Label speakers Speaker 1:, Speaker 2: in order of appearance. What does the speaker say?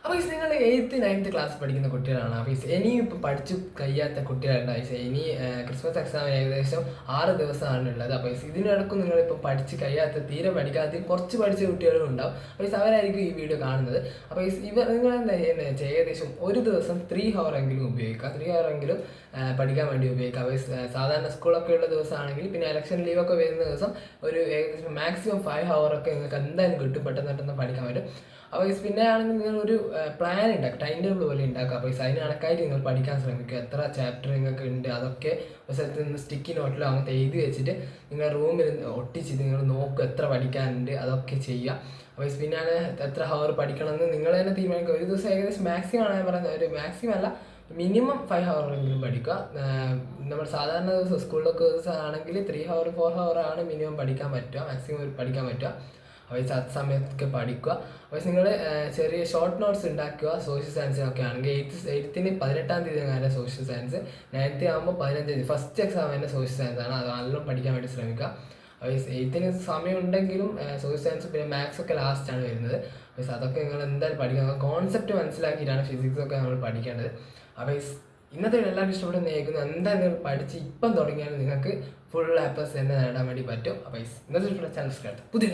Speaker 1: അപ്പോൾ നിങ്ങൾ 8th 9th class പഠിക്കുന്ന കുട്ടികളാണ്. അപ്പോൾ ഇനിയും ഇപ്പോൾ പഠിച്ച് കഴിയാത്ത കുട്ടികളുണ്ട്. ഇനി ക്രിസ്മസ് എക്സാം ഏകദേശം 6 ദിവസമാണ് ഉള്ളത്. അപ്പോൾ ഇതിനിടയ്ക്കും നിങ്ങളിപ്പോൾ പഠിച്ച് കഴിയാത്ത തീരെ പഠിക്കാത്ത കുറച്ച് പഠിച്ച കുട്ടികളും ഉണ്ടാവും. അപ്പോൾ അവരായിരിക്കും ഈ വീഡിയോ കാണുന്നത്. അപ്പോൾ നിങ്ങൾ എന്താ ചെയ്യുന്നത്, ഏകദേശം ഒരു ദിവസം 3 hour എങ്കിലും ഉപയോഗിക്കുക. 3 hour എങ്കിലും പഠിക്കാൻ വേണ്ടി ഉപയോഗിക്കുക. അപ്പോൾ സാധാരണ സ്കൂളൊക്കെ ഉള്ള ദിവസമാണെങ്കിൽ, പിന്നെ ഇലക്ഷൻ ലീവൊക്കെ വരുന്ന ദിവസം ഒരു ഏകദേശം മാക്സിമം 5 hour ഒക്കെ നിങ്ങൾക്ക് എന്തായാലും കിട്ടും, പെട്ടെന്ന് പഠിക്കാൻ പറ്റും. അപ്പോൾ പിന്നെ ആണെങ്കിൽ നിങ്ങൾ ഒരു പ്ലാൻ ഉണ്ടാക്കുക, ടൈം ടേബിൾ പോലെ ഉണ്ടാക്കുക. അപ്പോൾ അതിന് കണക്കായിട്ട് നിങ്ങൾ പഠിക്കാൻ ശ്രമിക്കുക. എത്ര ചാപ്റ്റർ നിങ്ങൾക്ക് ഉണ്ട് അതൊക്കെ ഒരു സ്ഥലത്ത് നിന്ന് സ്റ്റിക്കി നോട്ടിലോ അങ്ങനത്തെ എഴുതി വെച്ചിട്ട് നിങ്ങൾ റൂമിൽ ഒട്ടിച്ചിട്ട് നിങ്ങൾ നോക്കുക എത്ര പഠിക്കാനുണ്ട്, അതൊക്കെ ചെയ്യുക. അപ്പോൾ പിന്നെയാണ് എത്ര ഹവർ പഠിക്കണമെന്ന് നിങ്ങൾ തന്നെ തീരുമാനിക്കുക. ഒരു ദിവസം ഏകദേശം മാക്സിമം ആണ് ഞാൻ പറയുന്നത്, ഒരു മാക്സിമം അല്ല, മിനിമം 5 hour എങ്കിലും പഠിക്കുക. നമ്മൾ സാധാരണ ദിവസം സ്കൂളിലൊക്കെ ദിവസമാണെങ്കിൽ 3 hour 4 hour ആണ് മിനിമം പഠിക്കാൻ പറ്റുക, മാക്സിമം പഠിക്കാൻ പറ്റുക. അപ്പോൾ അത് സമയത്തൊക്കെ പഠിക്കുക. അപ്പോൾ നിങ്ങൾ ചെറിയ ഷോർട്ട് നോട്ട്സ് ഉണ്ടാക്കുക. സോഷ്യൽ സയൻസിനൊക്കെ ആണെങ്കിൽ 8th 18ാം തീയതി അങ്ങനെ സോഷ്യൽ സയൻസ്, 9th ആകുമ്പോൾ 15ാം തീയതി ഫസ്റ്റ് എക്സാം തന്നെ സോഷ്യൽ സയൻസ് ആണ്. അത് നല്ലോണം പഠിക്കാൻ വേണ്ടി ശ്രമിക്കുക. അപ്പോൾ 8th സമയം ഉണ്ടെങ്കിലും സോഷ്യൽ സയൻസ് പിന്നെ മാത്സ് ഒക്കെ ലാസ്റ്റാണ് വരുന്നത്. അപ്പോൾ അതൊക്കെ നിങ്ങൾ എന്തായാലും പഠിക്കുക. കോൺസെപ്റ്റ് മനസ്സിലാക്കിയിട്ടാണ് ഫിസിക്സൊക്കെ നമ്മൾ പഠിക്കേണ്ടത്. അപ്പോൾ ഇന്നത്തെ എല്ലാവർക്കും ഇഷ്ടപ്പെടുന്ന കേൾക്കുന്നു. എന്തായാലും നിങ്ങൾ പഠിച്ച് ഇപ്പം തുടങ്ങിയാൽ നിങ്ങൾക്ക് ഫുൾ A+ തന്നെ നേടാൻ വേണ്ടി പറ്റും. അപ്പോൾ ഇന്നത്തെ ചാനൽ സബ്സ്ക്രൈബ്. പുതിയ